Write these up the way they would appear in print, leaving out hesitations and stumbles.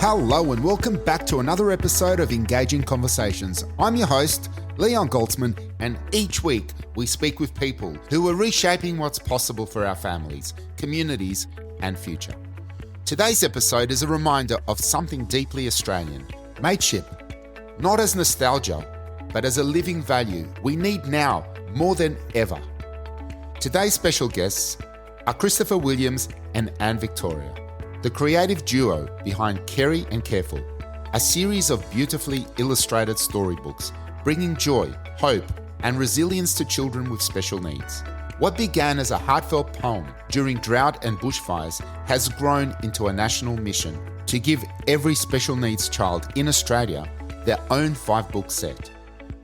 Hello and welcome back to another episode of Engaging Conversations. I'm your host, Leon Goltzman, and each week we speak with people who are reshaping what's possible for our families, communities, and future. Today's episode is a reminder of something deeply Australian, mateship, not as nostalgia, but as a living value we need now more than ever. Today's special guests are Christopher Williams and Anne Victoria, the creative duo behind Karey Kareful, a series of beautifully illustrated storybooks bringing joy, hope, and resilience to children with special needs. What began as a heartfelt poem during drought and bushfires has grown into a national mission to give every special needs child in Australia their own 5-book set.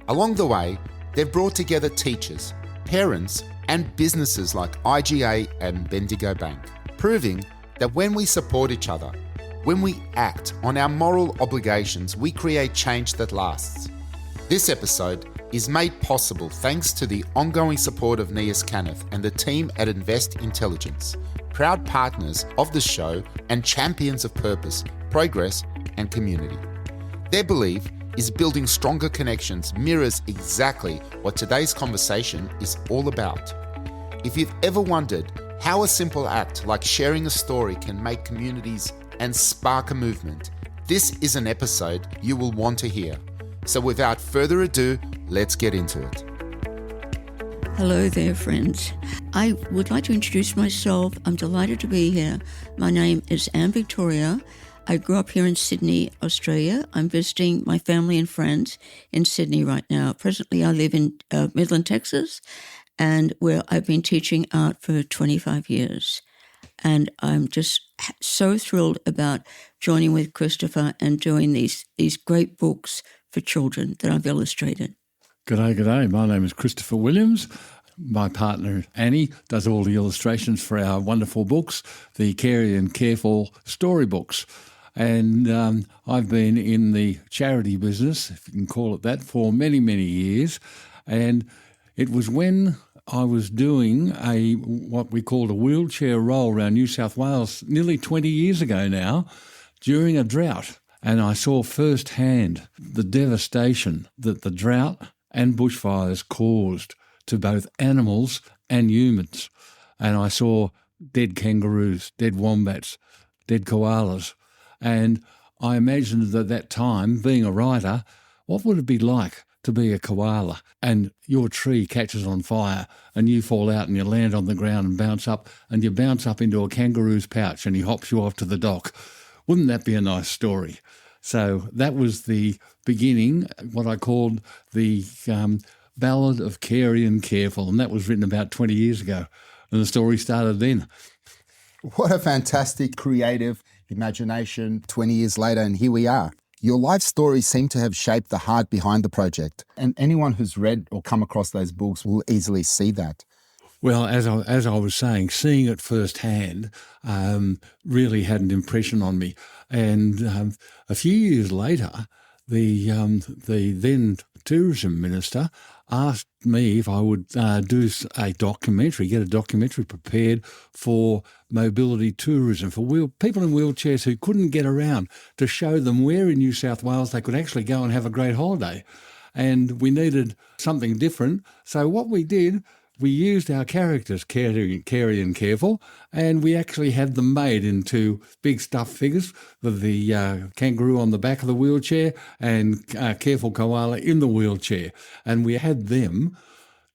Along the way, they've brought together teachers, parents, and businesses like IGA and Bendigo Bank, proving that when we support each other, when we act on our moral obligations, we create change that lasts. This episode is made possible thanks to the ongoing support of Nias Kenneth and the team at Invest Intelligence, proud partners of the show and champions of purpose, progress, and community. Their belief is building stronger connections mirrors exactly what today's conversation is all about. If you've ever wondered how a simple act like sharing a story can make communities and spark a movement, this is an episode you will want to hear. So without further ado, let's get into it. Hello there, friends. I would like to introduce myself. I'm delighted to be here. My name is Anne Victoria. I grew up here in Sydney, Australia. I'm visiting my family and friends in Sydney right now. Presently, I live in Midland, Texas, and where I've been teaching art for 25 years. And I'm just so thrilled about joining with Christopher and doing these great books for children that I've illustrated. G'day. My name is Christopher Williams. My partner, Annie, does all the illustrations for our wonderful books, the Karey Kareful storybooks. And I've been in the charity business, if you can call it that, for many, many years. And it was when I was doing what we called a wheelchair roll around New South Wales nearly 20 years ago now, during a drought. And I saw firsthand the devastation that the drought and bushfires caused to both animals and humans. And I saw dead kangaroos, dead wombats, dead koalas. And I imagined at that time, being a writer, what would it be like to be a koala and your tree catches on fire and you fall out and you land on the ground and bounce up into a kangaroo's pouch and he hops you off to the dock. Wouldn't that be a nice story? So that was the beginning, what I called the Ballad of Karey Kareful, and that was written about 20 years ago, and the story started then. What a fantastic creative imagination 20 years later, and here we are. Your life stories seem to have shaped the heart behind the project, and anyone who's read or come across those books will easily see that. Well, as I was saying, seeing it firsthand really had an impression on me. And a few years later, the then tourism minister asked me if I would do a documentary, get a documentary prepared for mobility tourism, for people in wheelchairs who couldn't get around, to show them where in New South Wales they could actually go and have a great holiday. And we needed something different. So what we did, we used our characters, Karey Kareful, and we actually had them made into big stuffed figures with the kangaroo on the back of the wheelchair and Careful Koala in the wheelchair. And we had them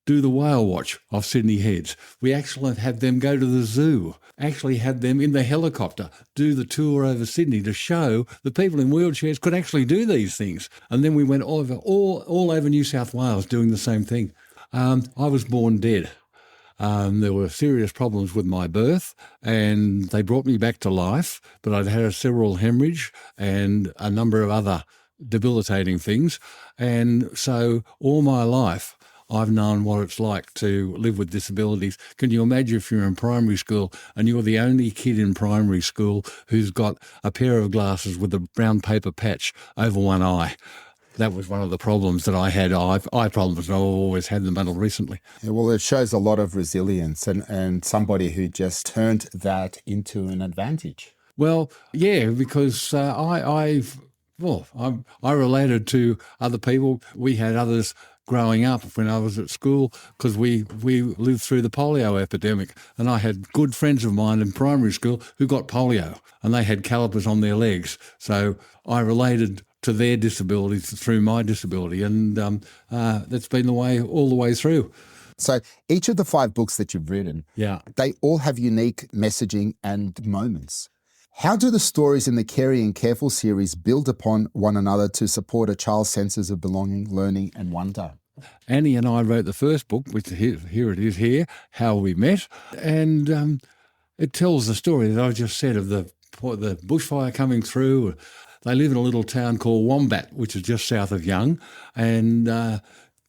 do the whale watch off Sydney Heads. We actually had them go to the zoo, actually had them in the helicopter do the tour over Sydney to show the people in wheelchairs could actually do these things. And then we went all over New South Wales doing the same thing. I was born dead. There were serious problems with my birth and they brought me back to life, but I'd had a cerebral hemorrhage and a number of other debilitating things. And so all my life, I've known what it's like to live with disabilities. Can you imagine if you're in primary school and you're the only kid in primary school who's got a pair of glasses with a brown paper patch over one eye? That was one of the problems that I had, eye problems, and I've always had them until recently. Yeah, well, it shows a lot of resilience and somebody who just turned that into an advantage. Well, yeah, because I related to other people. We had others growing up when I was at school because we lived through the polio epidemic, and I had good friends of mine in primary school who got polio and they had calipers on their legs. So I related to their disabilities through my disability, and that's been the way all the way through. So each of the 5 books that you've written, Yeah. they all have unique messaging and moments. How do the stories in the Karey and Kareful series build upon one another to support a child's senses of belonging, learning and wonder? Annie and I wrote the first book, which here it is here, How We Met, and it tells the story that I just said of the bushfire coming through. They live in a little town called Wombat, which is just south of Young, and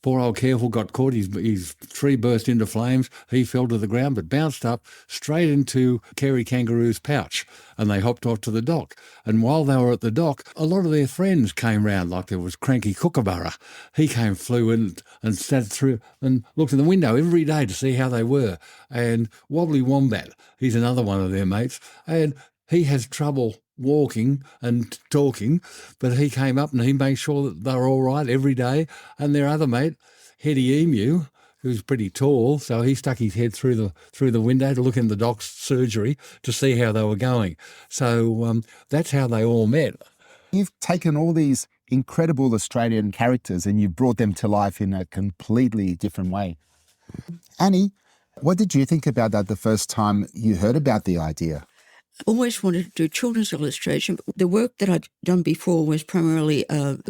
poor old Kareful got caught. His tree burst into flames. He fell to the ground but bounced up straight into Karey Kangaroo's pouch, and they hopped off to the dock. And while they were at the dock, a lot of their friends came round, like there was Cranky Kookaburra. He flew in and sat through and looked in the window every day to see how they were. And Wobbly Wombat, he's another one of their mates, and he has trouble walking and talking, but he came up and he made sure that they were all right every day. And their other mate, Heady Emu, who's pretty tall, so he stuck his head through the window to look in the doc's surgery to see how they were going. So that's how they all met. You've taken all these incredible Australian characters and you've brought them to life in a completely different way. Annie, what did you think about that the first time you heard about the idea? Always wanted to do children's illustration. The work that I'd done before was primarily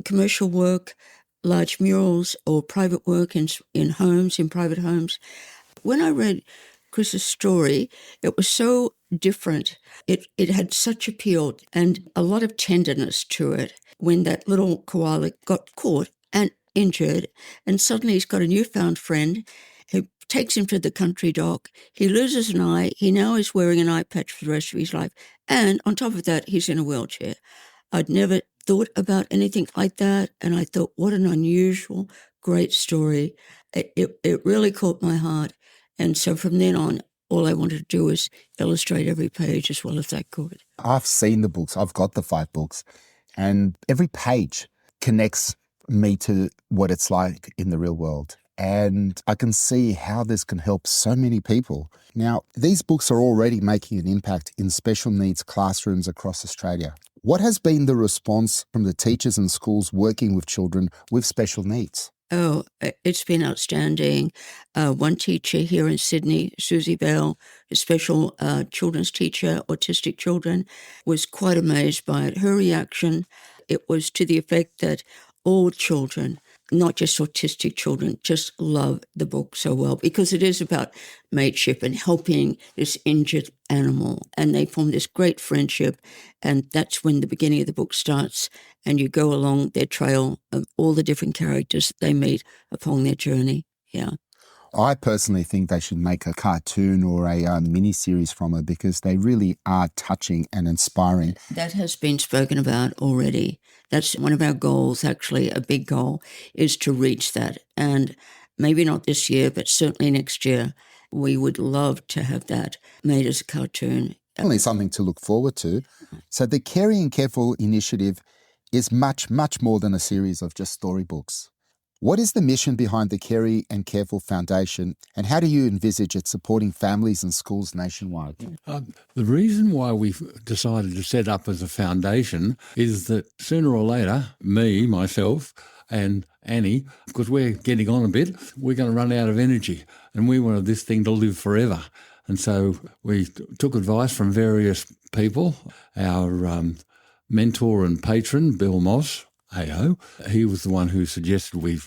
commercial work, large murals or private work in homes, in private homes. When I read Chris's story, it was so different. It had such appeal and a lot of tenderness to it when that little koala got caught and injured, and suddenly he's got a newfound friend who takes him to the country dock. He loses an eye. He now is wearing an eye patch for the rest of his life. And on top of that, he's in a wheelchair. I'd never thought about anything like that. And I thought, what an unusual, great story. It really caught my heart. And so from then on, all I wanted to do was illustrate every page as well as I could. I've seen the books. I've got the 5 books. And every page connects me to what it's like in the real world. And I can see how this can help so many people. Now, these books are already making an impact in special needs classrooms across Australia. What has been the response from the teachers and schools working with children with special needs? Oh, it's been outstanding. One teacher here in Sydney, Susie Bell, a special children's teacher, autistic children, was quite amazed by it. Her reaction, it was to the effect that all children, not just autistic children, just love the book so well because it is about mateship and helping this injured animal. And they form this great friendship. And that's when the beginning of the book starts and you go along their trail of all the different characters that they meet upon their journey. Yeah. I personally think they should make a cartoon or a mini-series from it because they really are touching and inspiring. That has been spoken about already. That's one of our goals, actually, a big goal, is to reach that. And maybe not this year, but certainly next year, we would love to have that made as a cartoon. Definitely something to look forward to. So the Karey and Kareful initiative is much, much more than a series of just storybooks. What is the mission behind the Karey and Kareful Foundation, and how do you envisage it supporting families and schools nationwide? The reason why we've decided to set up as a foundation is that sooner or later, myself, and Annie, because we're getting on a bit, we're going to run out of energy, and we wanted this thing to live forever. And so we took advice from various people. Our mentor and patron, Bill Moss, AO. He was the one who suggested we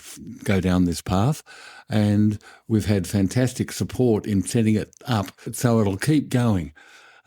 go down this path, and we've had fantastic support in setting it up so it'll keep going.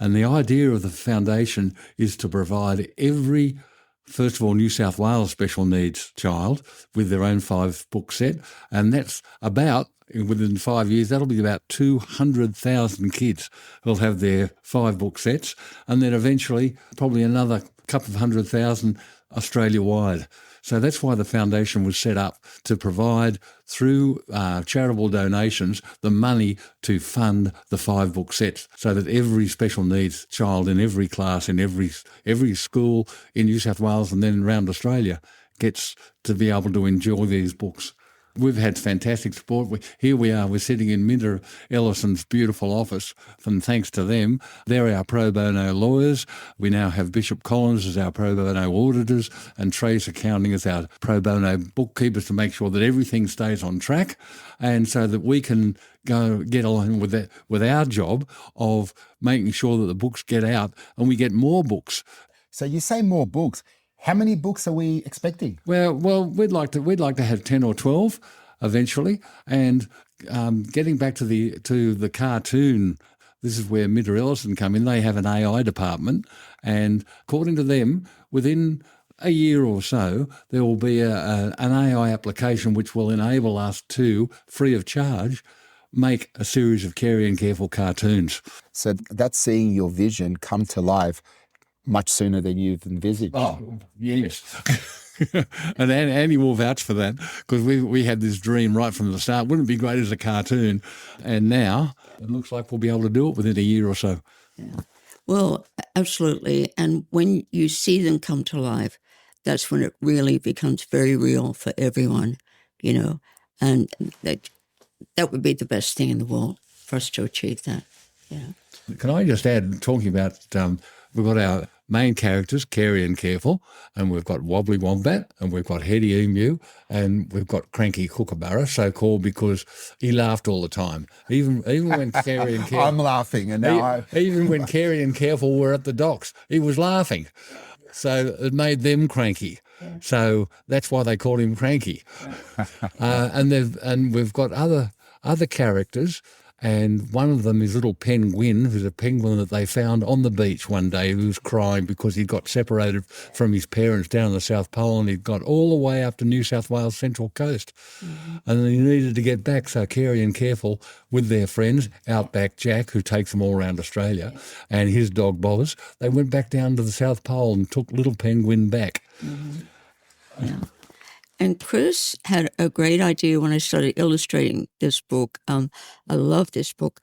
And the idea of the foundation is to provide every, first of all, New South Wales special needs child with their own 5-book set, and that's about, within 5 years, that'll be about 200,000 kids who'll have their 5-book sets, and then eventually probably another couple of 100,000 Australia-wide. So that's why the foundation was set up, to provide through charitable donations the money to fund the 5-book sets, so that every special needs child in every class in every school in New South Wales and then around Australia gets to be able to enjoy these books. We've had fantastic support. Here we are, we're sitting in Minter Ellison's beautiful office, and thanks to them, they're our pro bono lawyers. We now have Bishop Collins as our pro bono auditors and Trace Accounting as our pro bono bookkeepers to make sure that everything stays on track, and so that we can go get along with our job of making sure that the books get out and we get more books. So you say more books. How many books are we expecting? Well, we'd like to have 10 or 12 eventually, and getting back to the cartoon. This is where Minter Ellison come in. They have an AI department, and according to them, within a year or so, there will be an AI application which will enable us to, free of charge, make a series of Karey Kareful cartoons. So that's seeing your vision come to life much sooner than you've envisaged. Oh, yes. And Andy will vouch for that, because we had this dream right from the start. Wouldn't it be great as a cartoon? And now it looks like we'll be able to do it within a year or so. Yeah. Well, absolutely. And when you see them come to life, that's when it really becomes very real for everyone, and that would be the best thing in the world for us to achieve that. Yeah. Can I just add, talking about, we've got our main characters, Karey and Kareful, and we've got Wobbly Wombat, and we've got Heady Emu, and we've got Cranky Kookaburra, so called because he laughed all the time. Even when Karey and Kareful... I'm laughing, and now Even when Karey and Kareful were at the docks, he was laughing. So it made them cranky. Yeah. So that's why they called him Cranky. And we've got other characters. And one of them is little Penguin, who's a penguin that they found on the beach one day, who was crying because he got separated from his parents down in the South Pole, and he'd got all the way up to New South Wales Central Coast. Mm-hmm. And he needed to get back, so Karey and Kareful, with their friends, Outback Jack, who takes them all around Australia, and his dog Bobbers, they went back down to the South Pole and took little Penguin back. Mm-hmm. Yeah. And Chris had a great idea when I started illustrating this book. I love this book.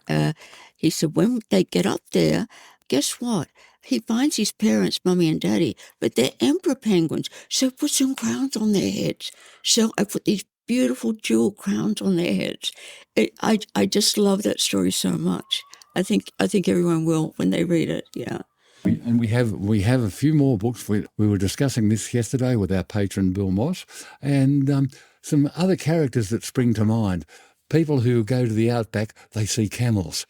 He said, when they get up there, guess what? He finds his parents, Mummy and Daddy, but they're emperor penguins. So put some crowns on their heads. So I put these beautiful jewel crowns on their heads. I just love that story so much. I think everyone will when they read it. Yeah. And we have a few more books. We were discussing this yesterday with our patron Bill Moss, and some other characters that spring to mind. People who go to the outback, they see camels.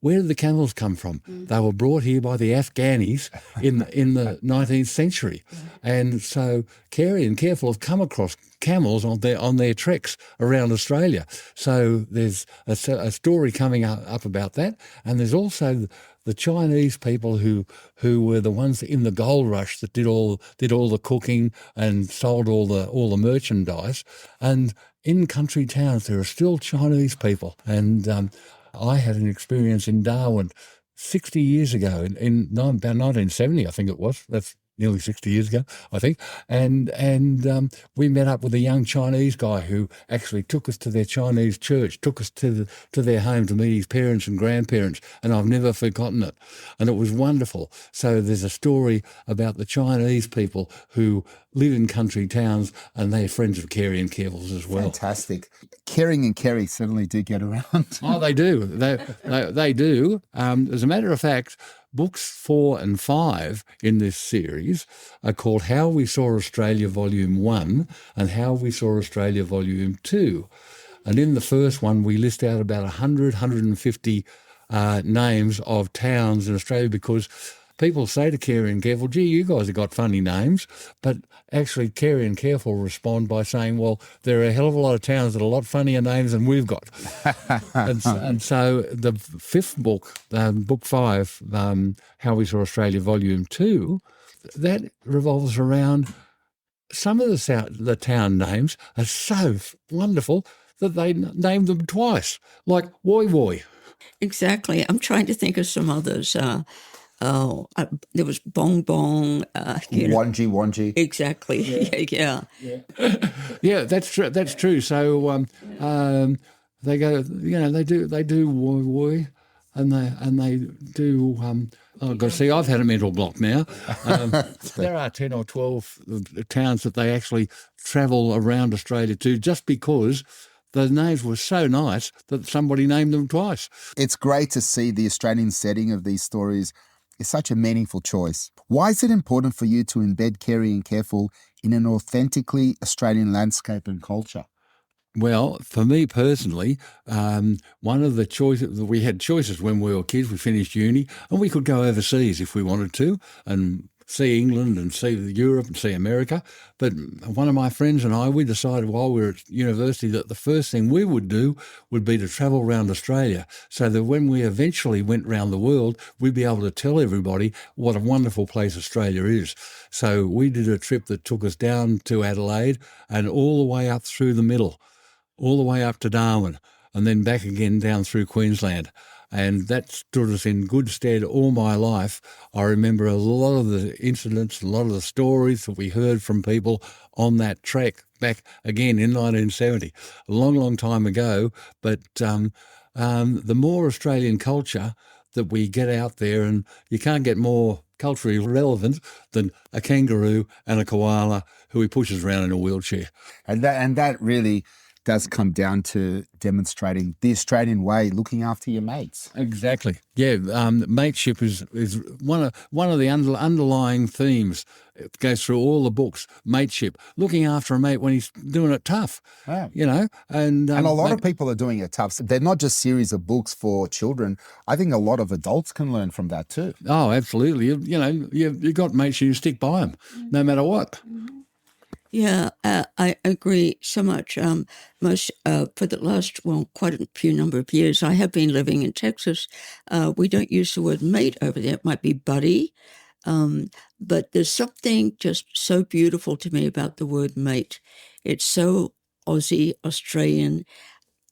Where did the camels come from? They were brought here by the Afghanis in the 19th century. And so Karey and Kareful have come across camels on their treks around Australia. So there's a story coming up about that. And there's also the Chinese people who were the ones in the gold rush that did all the cooking and sold all the merchandise. And in country towns there are still Chinese people. And I had an experience in Darwin 60 years ago, in about 1970, I think it was. That's nearly 60 years ago, I think. And we met up with a young Chinese guy who actually took us to their Chinese church, took us to their home to meet his parents and grandparents, and I've never forgotten it. And it was wonderful. So there's a story about the Chinese people who live in country towns, and they're friends of Karey and Kareful's as well. Fantastic. Caring and Karey certainly do get around. Oh, they do. They do. As a matter of fact, books 4 and 5 in this series are called How We Saw Australia Volume 1 and How We Saw Australia Volume 2. And in the first one, we list out about 150 names of towns in Australia, because people say to Karey and Kareful, gee, you guys have got funny names. But actually, Karey and Kareful respond by saying, well, there are a hell of a lot of towns that are a lot funnier names than we've got. and so the fifth book, book 5, How We Saw Australia Volume 2, that revolves around some of the town names are so wonderful that they named them twice, like Woy Woy. Exactly. I'm trying to think of some others. There was Bong Bong. Wanji. Exactly. Yeah. Yeah, that's true. That's true. So they go, they do woi woi, and they do. Oh God, see, I've had a mental block now. There are 10 or 12 towns that they actually travel around Australia to, just because the names were so nice that somebody named them twice. It's great to see the Australian setting of these stories is such a meaningful choice. Why is it important for you to embed Karey and Kareful in an authentically Australian landscape and culture? Well, for me personally, one of the choices, we had choices when we were kids. We finished uni and we could go overseas if we wanted to and see England and see Europe and see America. But one of my friends and I, we decided while we were at university that the first thing we would do would be to travel around Australia, so that when we eventually went around the world, we'd be able to tell everybody what a wonderful place Australia is. So we did a trip that took us down to Adelaide and all the way up through the middle, all the way up to Darwin, and then back again down through Queensland. And that stood us in good stead all my life. I remember a lot of the incidents, a lot of the stories that we heard from people on that trek back again in 1970, a long, long time ago. But the more Australian culture that we get out there, and you can't get more culturally relevant than a kangaroo and a koala who he pushes around in a wheelchair. And that really does come down to demonstrating the Australian way, looking after your mates. Exactly. Yeah, mateship is one of the underlying themes. It goes through all the books. Mateship, looking after a mate when he's doing it tough. Yeah. And a lot of people are doing it tough. They're not just series of books for children. I think a lot of adults can learn from that too. Oh, absolutely. You've got mates, you stick by them, no matter what. Yeah, I agree so much. For the last, quite a few number of years, I have been living in Texas. We don't use the word mate over there. It might be buddy. But there's something just so beautiful to me about the word mate. It's so Aussie, Australian.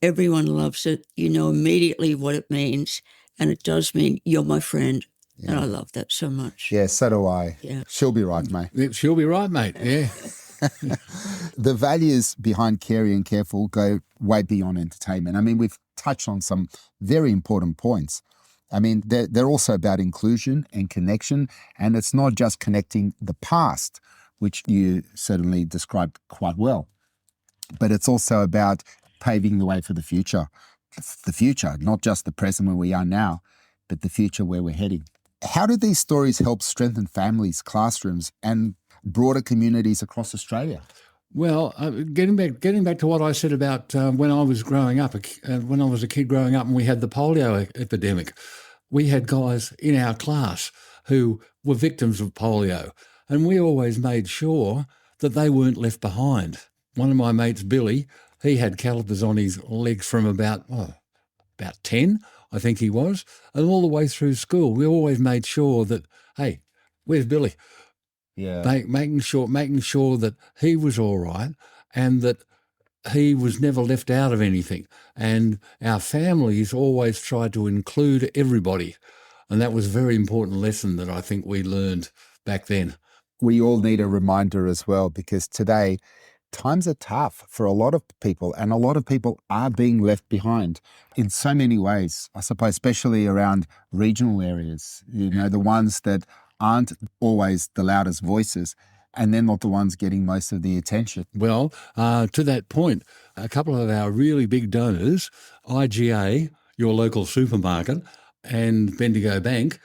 Everyone loves it. You know immediately what it means. And it does mean you're my friend. Yeah. And I love that so much. Yeah, so do I. Yeah. She'll be right, mate. She'll be right, mate. Yeah. The values behind Karey and Kareful go way beyond entertainment. I mean, we've touched on some very important points. I mean, they're also about inclusion and connection, and it's not just connecting the past, which you certainly described quite well, but it's also about paving the way for the future. The future, not just the present where we are now, but the future where we're heading. How do these stories help strengthen families, classrooms, and broader communities across Australia? Well, getting back to what I said about when I was growing up, when I was a kid growing up and we had the polio epidemic, we had guys in our class who were victims of polio, and we always made sure that they weren't left behind. One of my mates, Billy, he had calipers on his legs from about 10, I think he was, and all the way through school, we always made sure that, hey, where's Billy? Yeah, making sure that he was all right and that he was never left out of anything. And our families always tried to include everybody, and that was a very important lesson that I think we learned back then. We all need a reminder as well, because today times are tough for a lot of people, and a lot of people are being left behind in so many ways, I suppose, especially around regional areas, the ones that aren't always the loudest voices, and they're not the ones getting most of the attention. Well, to that point, a couple of our really big donors, IGA, your local supermarket, and Bendigo Bank,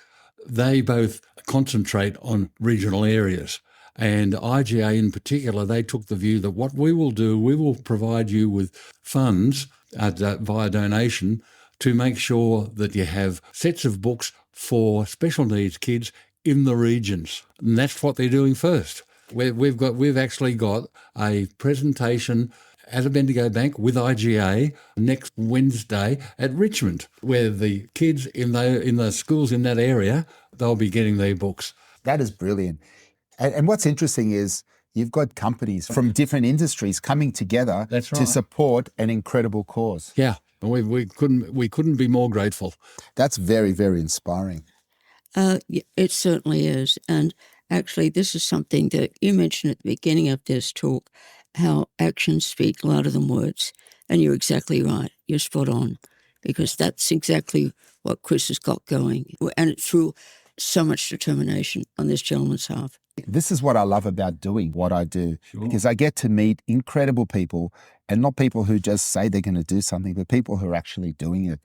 they both concentrate on regional areas. And IGA in particular, they took the view that what we will do, we will provide you with funds via donation to make sure that you have sets of books for special needs kids in the regions. And that's what they're doing first. We've actually got a presentation at a Bendigo Bank with IGA next Wednesday at Richmond, where the kids in the schools in that area, they'll be getting their books. That is brilliant. And what's interesting is you've got companies from different industries coming together to support an incredible cause. Yeah, we couldn't be more grateful. That's very, very inspiring. It certainly is. And actually, this is something that you mentioned at the beginning of this talk, how actions speak louder than words. And you're exactly right. You're spot on, because that's exactly what Chris has got going. And it's through so much determination on this gentleman's half. This is what I love about doing what I do, because I get to meet incredible people, and not people who just say they're going to do something, but people who are actually doing it.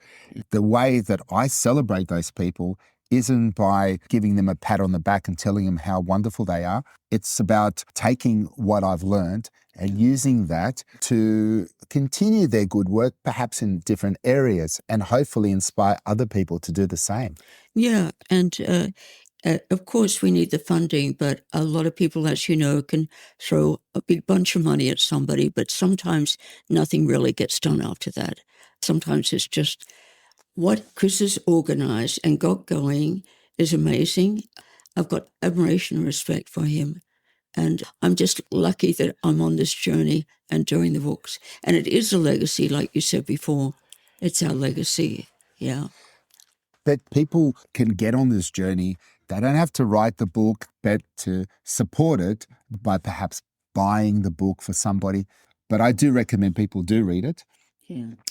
The way that I celebrate those people isn't by giving them a pat on the back and telling them how wonderful they are. It's about taking what I've learned and using that to continue their good work, perhaps in different areas, and hopefully inspire other people to do the same. Yeah, and of course we need the funding, but a lot of people, as you know, can throw a big bunch of money at somebody, but sometimes nothing really gets done after that. Sometimes it's just what Chris has organised and got going is amazing. I've got admiration and respect for him. And I'm just lucky that I'm on this journey and doing the books. And it is a legacy, like you said before. It's our legacy, yeah. That people can get on this journey. They don't have to write the book, but to support it by perhaps buying the book for somebody. But I do recommend people do read it,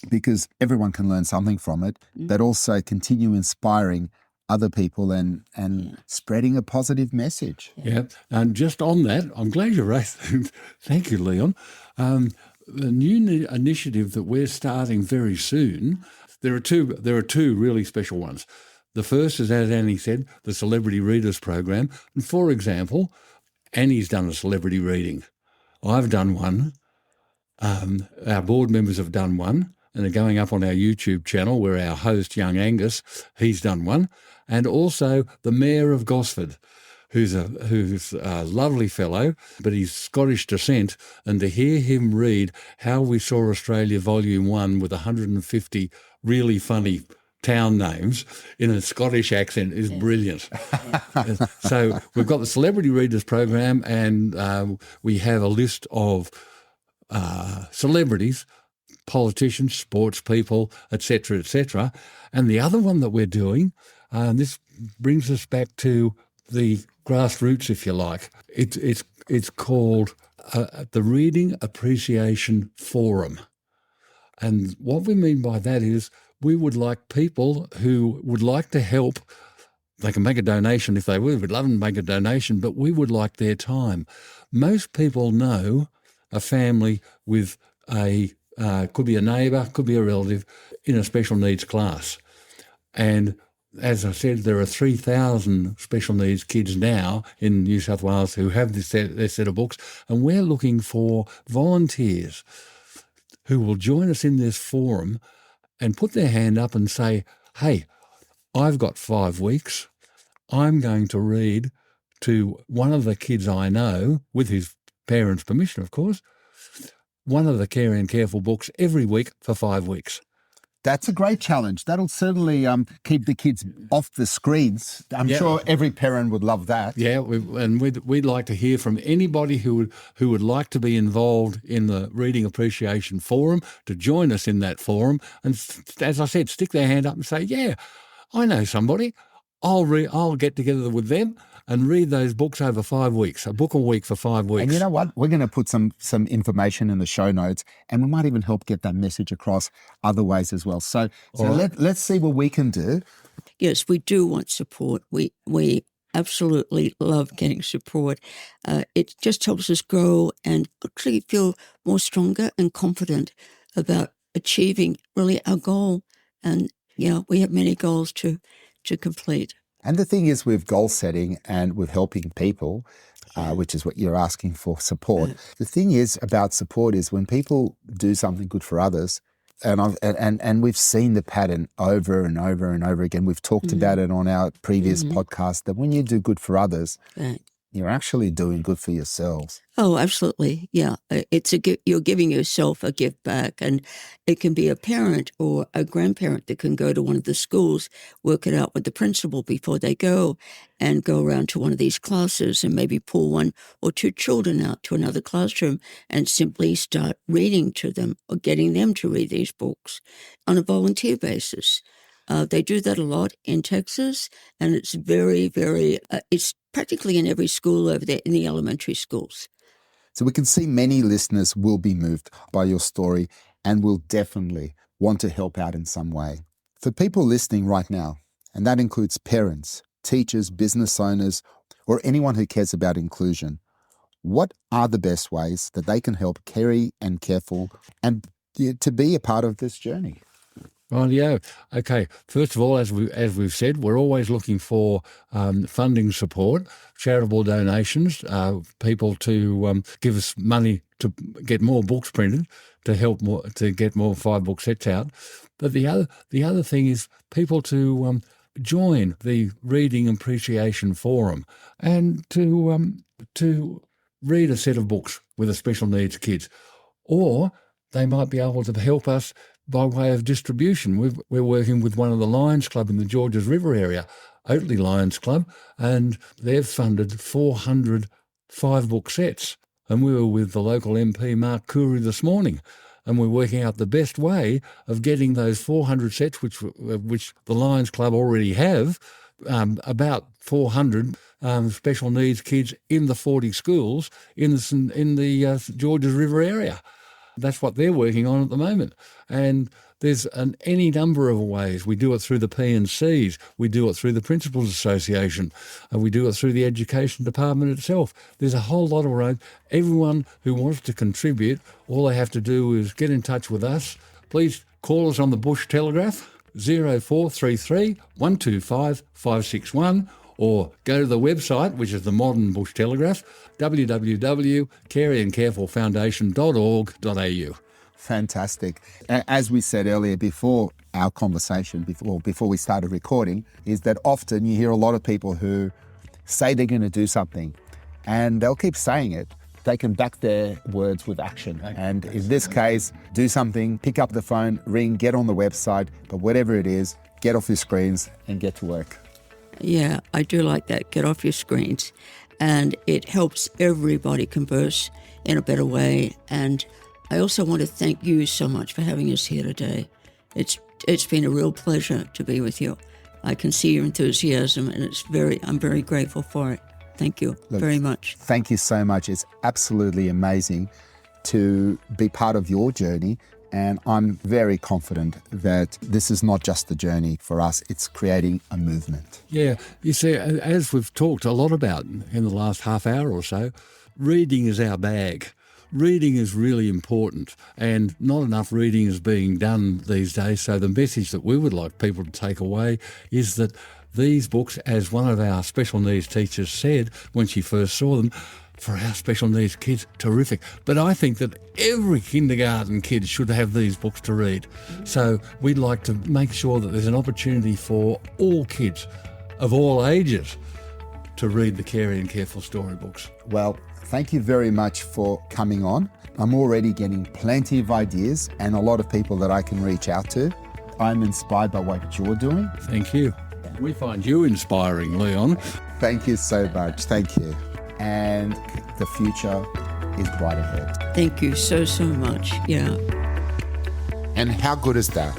because everyone can learn something from it, but also continue inspiring other people and spreading a positive message. Yeah, and just on that, I'm glad you raised that. Thank you, Leon. The new initiative that we're starting very soon, there are two really special ones. The first is, as Annie said, the Celebrity Readers Program. And for example, Annie's done a celebrity reading. I've done one. Our board members have done one, and they're going up on our YouTube channel, where our host, young Angus, he's done one. And also the Mayor of Gosford, who's a lovely fellow, but he's Scottish descent, and to hear him read How We Saw Australia Volume 1 with 150 really funny town names in a Scottish accent is brilliant. So we've got the Celebrity Readers Program, and we have a list of celebrities, politicians, sports people, etc., etc. And the other one that we're doing, this brings us back to the grassroots, if you like. It's called the Reading Appreciation Forum. And what we mean by that is we would like people who would like to help. They can make a donation if they would. We'd love them to make a donation, but we would like their time. Most people know a family with could be a neighbour, could be a relative, in a special needs class. And as I said, there are 3,000 special needs kids now in New South Wales who have their set of books, and we're looking for volunteers who will join us in this forum and put their hand up and say, hey, I've got 5 weeks. I'm going to read to one of the kids I know, with his parents' permission, of course, one of the Karey and Kareful books every week for 5 weeks. That's a great challenge. That'll certainly keep the kids off the screens. I'm sure every parent would love that. Yeah, we'd like to hear from anybody who would like to be involved in the Reading Appreciation Forum, to join us in that forum. And as I said, stick their hand up and say, yeah, I know somebody. I'll get together with them and read those books over 5 weeks, a book a week for 5 weeks. And you know what? We're going to put some information in the show notes, and we might even help get that message across other ways as well. So let's see what we can do. Yes, we do want support. We absolutely love getting support. It just helps us grow and actually feel more stronger and confident about achieving really our goal. And we have many goals to complete. And the thing is, with goal setting and with helping people, which is what you're asking for support, the thing is about support is when people do something good for others, and we've seen the pattern over and over and over again. We've talked about it on our previous podcast, that when you do good for others, you're actually doing good for yourselves. Oh, absolutely. Yeah. You're giving yourself a gift back, and it can be a parent or a grandparent that can go to one of the schools, work it out with the principal before they go, and go around to one of these classes and maybe pull 1 or 2 children out to another classroom and simply start reading to them or getting them to read these books on a volunteer basis. They do that a lot in Texas, and it's very, very, it's practically in every school over there, in the elementary schools. So we can see many listeners will be moved by your story and will definitely want to help out in some way. For people listening right now, and that includes parents, teachers, business owners, or anyone who cares about inclusion, what are the best ways that they can help Karey and Kareful and to be a part of this journey? Well, yeah. Okay. First of all, as we've said, we're always looking for funding support, charitable donations, people to give us money to get more books printed, to get more 5-book sets out. But the other thing is people to join the Reading Appreciation Forum and to read a set of books with a special needs kids, or they might be able to help us by way of distribution. We're working with one of the Lions Club in the Georges River area, Oatley Lions Club, and they've funded 400 5-book sets. And we were with the local MP, Mark Coorey, this morning, and we're working out the best way of getting those 400 sets, which the Lions Club already have, about 400 special needs kids in the 40 schools in the Georges River area. That's what they're working on at the moment. And there's any number of ways. We do it through the P&Cs. We do it through the Principals Association. We do it through the Education Department itself. There's a whole lot of ways. Everyone who wants to contribute, all they have to do is get in touch with us. Please call us on the Bush Telegraph, 0433 125 561, or go to the website, which is the Modern Bush Telegraph, www.careyandcarefulfoundation.org.au. Fantastic. As we said earlier before our conversation, before we started recording, is that often you hear a lot of people who say they're going to do something and they'll keep saying it. They can back their words with action. And in this case, do something, pick up the phone, ring, get on the website, but whatever it is, get off your screens and get to work. Yeah, I do like that. Get off your screens. And it helps everybody converse in a better way. And I also want to thank you so much for having us here today. It's been a real pleasure to be with you. I can see your enthusiasm, and I'm very grateful for it. Thank you very much. Thank you so much. It's absolutely amazing to be part of your journey. And I'm very confident that this is not just a journey for us, it's creating a movement. Yeah, you see, as we've talked a lot about in the last half hour or so, reading is our bag. Reading is really important, and not enough reading is being done these days. So the message that we would like people to take away is that these books, as one of our special needs teachers said when she first saw them, for our special needs kids, terrific. But I think that every kindergarten kid should have these books to read. So we'd like to make sure that there's an opportunity for all kids of all ages to read the Karey and Kareful storybooks. Well, thank you very much for coming on. I'm already getting plenty of ideas and a lot of people that I can reach out to. I'm inspired by what you're doing. Thank you. We find you inspiring, Leon. Thank you so much. Thank you. And the future is bright ahead. Thank you so much. Yeah. And how good is that?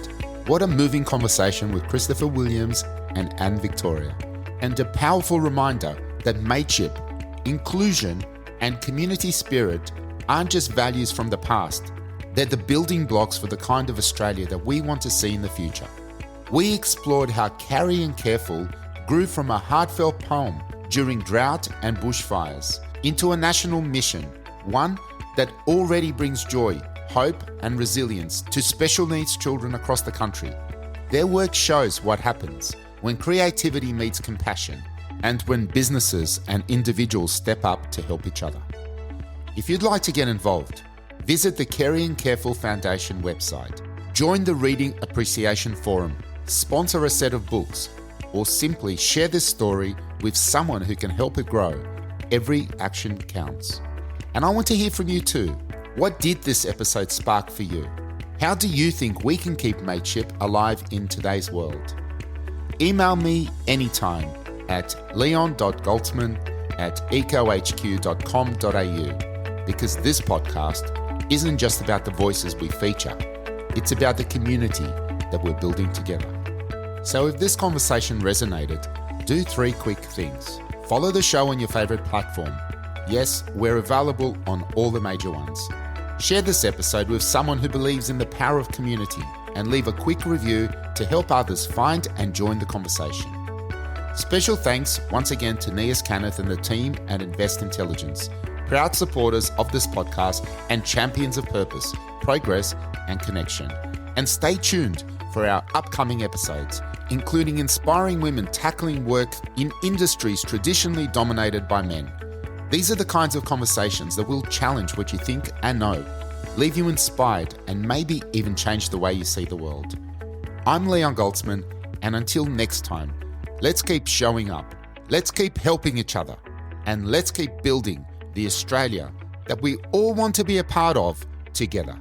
What a moving conversation with Christopher Williams and Anne Victoria. And a powerful reminder that mateship, inclusion, and community spirit aren't just values from the past. They're the building blocks for the kind of Australia that we want to see in the future. We explored how Karey and Kareful grew from a heartfelt poem during drought and bushfires into a national mission, one that already brings joy, hope and resilience to special needs children across the country. Their work shows what happens when creativity meets compassion and when businesses and individuals step up to help each other. If you'd like to get involved, visit the Karey and Kareful Foundation website, join the Reading Appreciation Forum, sponsor a set of books, or simply share this story with someone who can help it grow. Every action counts. And I want to hear from you too. What did this episode spark for you? How do you think we can keep mateship alive in today's world? Email me anytime at leon.goltzman@ecohq.com.au, because this podcast isn't just about the voices we feature. It's about the community that we're building together. So if this conversation resonated, do 3 quick things. Follow the show on your favourite platform. Yes, we're available on all the major ones. Share this episode with someone who believes in the power of community and leave a quick review to help others find and join the conversation. Special thanks once again to Nias Kenneth and the team at Invest Intelligence, proud supporters of this podcast and champions of purpose, progress and connection. And stay tuned for our upcoming episodes, including inspiring women tackling work in industries traditionally dominated by men. These are the kinds of conversations that will challenge what you think and know, leave you inspired, and maybe even change the way you see the world. I'm Leon Goldsman, and until next time, let's keep showing up, let's keep helping each other, and let's keep building the Australia that we all want to be a part of together.